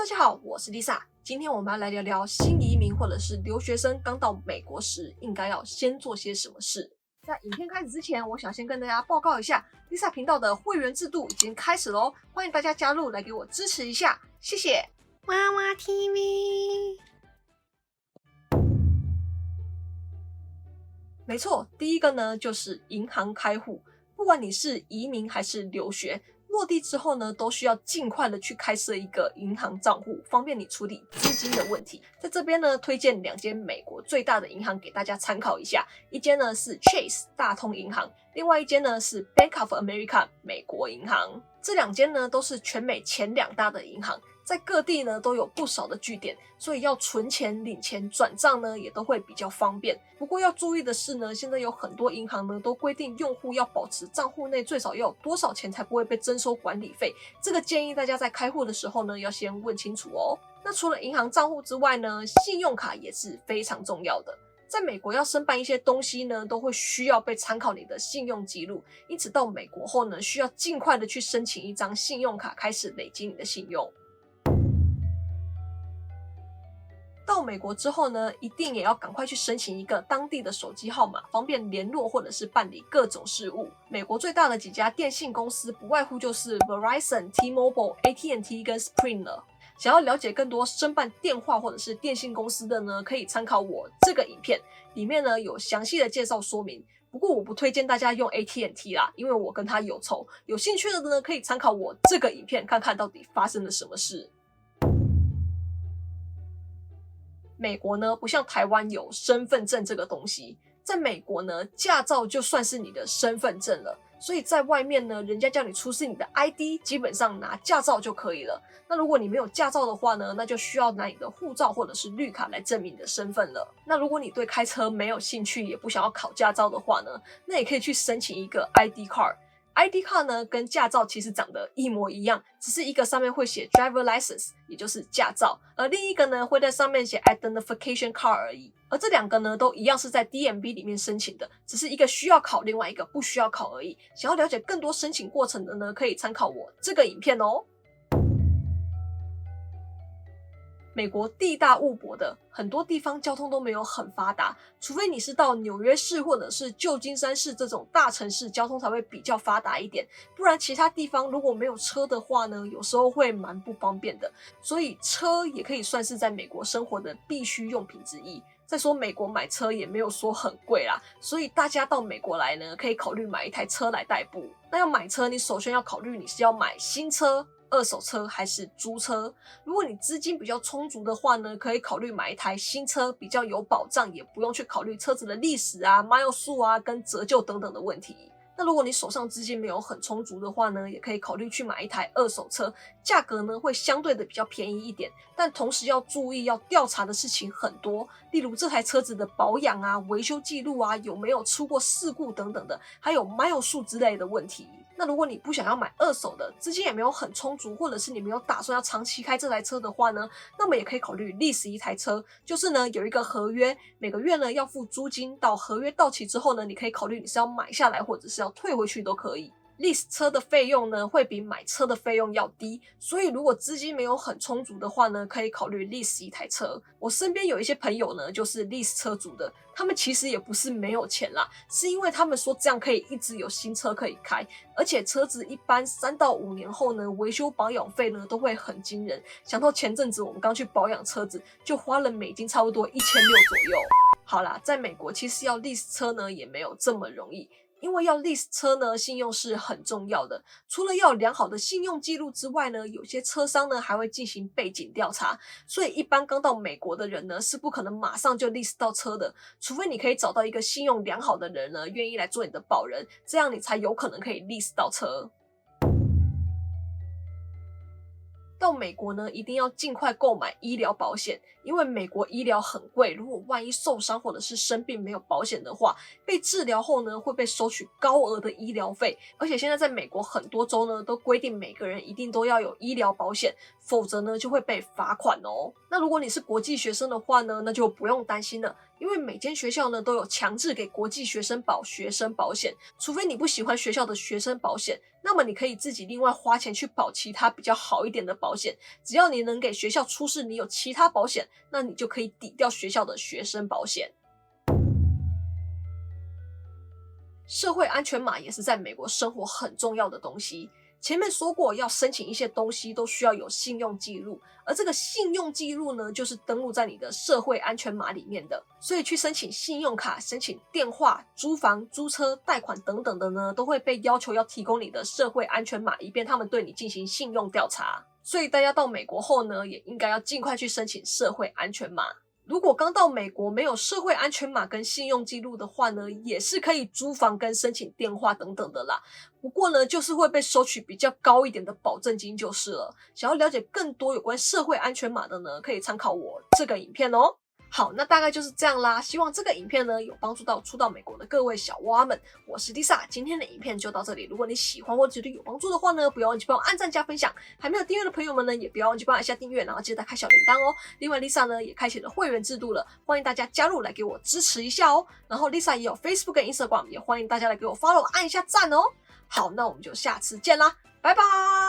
家好，我是 Lisa。今天我们要来聊聊新移民或者是留学生刚到美国时应该要先做些什么事。在影片开始之前，我想先跟大家报告一下 Lisa 频道的会员制度已经开始咯，欢迎大家加入来给我支持一下，谢谢。娃娃 TV。没错，第一个呢就是银行开户，不管你是移民还是留学，落地之后呢，都需要尽快的去开设一个银行账户，方便你处理资金的问题。在这边呢，推荐2间美国最大的银行给大家参考一下，一间呢是 Chase 大通银行，另外一间呢是 Bank of America 美国银行。这2间呢都是全美前2大的银行，在各地呢都有不少的据点，所以要存钱、领钱、转账呢也都会比较方便。不过要注意的是呢，现在有很多银行呢都规定用户要保持账户内最少要有多少钱才不会被征收管理费，这个建议大家在开户的时候呢要先问清楚哦。那除了银行账户之外呢，信用卡也是非常重要的。在美国要申办一些东西呢，都会需要被参考你的信用记录，因此到美国后呢，需要尽快的去申请一张信用卡，开始累积你的信用。到美国之后呢，一定也要赶快去申请一个当地的手机号码，方便联络或者是办理各种事务。美国最大的几家电信公司不外乎就是 Verizon、T-Mobile、AT&T 跟 Sprint 了。想要了解更多申办电话或者是电信公司的呢，可以参考我这个影片，里面呢有详细的介绍说明。不过我不推荐大家用 AT&T 啦，因为我跟他有仇。有兴趣的呢，可以参考我这个影片，看看到底发生了什么事。美国呢，不像台湾有身份证这个东西，在美国呢，驾照就算是你的身份证了。所以在外面呢，人家叫你出示你的 ID， 基本上拿驾照就可以了。那如果你没有驾照的话呢，那就需要拿你的护照或者是绿卡来证明你的身份了。那如果你对开车没有兴趣，也不想要考驾照的话呢，那也可以去申请一个 ID card。ID card 呢跟驾照其实长得一模一样，只是一个上面会写 driver license， 也就是驾照，而另一个呢会在上面写 identification card 而已。而这2个呢都一样是在 DMV 里面申请的，只是一个需要考，另外一个不需要考而已。想要了解更多申请过程的呢，可以参考我这个影片哦。美国地大物博的，很多地方交通都没有很发达，除非你是到纽约市或者是旧金山市这种大城市，交通才会比较发达一点，不然其他地方如果没有车的话呢，有时候会蛮不方便的。所以车也可以算是在美国生活的必需用品之一。再说美国买车也没有说很贵啦，所以大家到美国来呢，可以考虑买一台车来代步。那要买车，你首先要考虑你是要买新车、二手车还是租车。如果你资金比较充足的话呢，可以考虑买一台新车，比较有保障，也不用去考虑车子的历史啊、mile 数啊跟折旧等等的问题。那如果你手上资金没有很充足的话呢，也可以考虑去买一台二手车，价格呢会相对的比较便宜一点，但同时要注意要调查的事情很多，例如这台车子的保养啊、维修记录啊、有没有出过事故等等的，还有 mile 数之类的问题。那如果你不想要买二手的，资金也没有很充足，或者是你没有打算要长期开这台车的话呢，那么也可以考虑lease一台车，就是呢有一个合约，每个月呢要付租金，到合约到期之后呢，你可以考虑你是要买下来或者是要退回去都可以。lease 车的费用呢会比买车的费用要低，所以如果资金没有很充足的话呢，可以考虑 lease 一台车。我身边有一些朋友呢就是 lease 车主的，他们其实也不是没有钱啦，是因为他们说这样可以一直有新车可以开，而且车子一般3到5年后呢，维修保养费呢都会很惊人。想到前阵子我们刚去保养车子，就花了美金差不多1600左右。好啦，在美国其实要 lease 车呢也没有这么容易。因为要 lease 车呢，信用是很重要的。除了要有良好的信用记录之外呢，有些车商呢还会进行背景调查，所以一般刚到美国的人呢是不可能马上就 lease 到车的，除非你可以找到一个信用良好的人呢，愿意来做你的保人，这样你才有可能可以 lease 到车。到美国呢，一定要尽快购买医疗保险，因为美国医疗很贵，如果万一受伤或者是生病没有保险的话，被治疗后呢会被收取高额的医疗费。而且现在在美国很多州呢都规定每个人一定都要有医疗保险，否则呢就会被罚款哦。那如果你是国际学生的话呢，那就不用担心了，因为每间学校呢都有强制给国际学生保学生保险，除非你不喜欢学校的学生保险，那么你可以自己另外花钱去保其他比较好一点的保险，只要你能给学校出示你有其他保险，那你就可以抵掉学校的学生保险。社会安全码也是在美国生活很重要的东西。前面说过，要申请一些东西都需要有信用记录，而这个信用记录呢，就是登录在你的社会安全码里面的。所以去申请信用卡、申请电话、租房、租车、贷款等等的呢，都会被要求要提供你的社会安全码，以便他们对你进行信用调查。所以大家到美国后呢，也应该要尽快去申请社会安全码。如果刚到美国没有社会安全码跟信用记录的话呢，也是可以租房跟申请电话等等的啦。不过呢，就是会被收取比较高一点的保证金就是了。想要了解更多有关社会安全码的呢，可以参考我这个影片哦。好，那大概就是这样啦。希望这个影片呢有帮助到初到美国的各位小蛙们。我是 Lisa， 今天的影片就到这里。如果你喜欢或觉得有帮助的话呢，不要忘记帮我按赞加分享。还没有订阅的朋友们呢，也不要忘记帮我按下订阅，然后记得开小铃铛哦。另外 Lisa 呢也开启了会员制度了，欢迎大家加入来给我支持一下哦。然后 Lisa 也有 Facebook 跟 Instagram， 也欢迎大家来给我 follow 按一下赞哦。好，那我们就下次见啦，拜拜。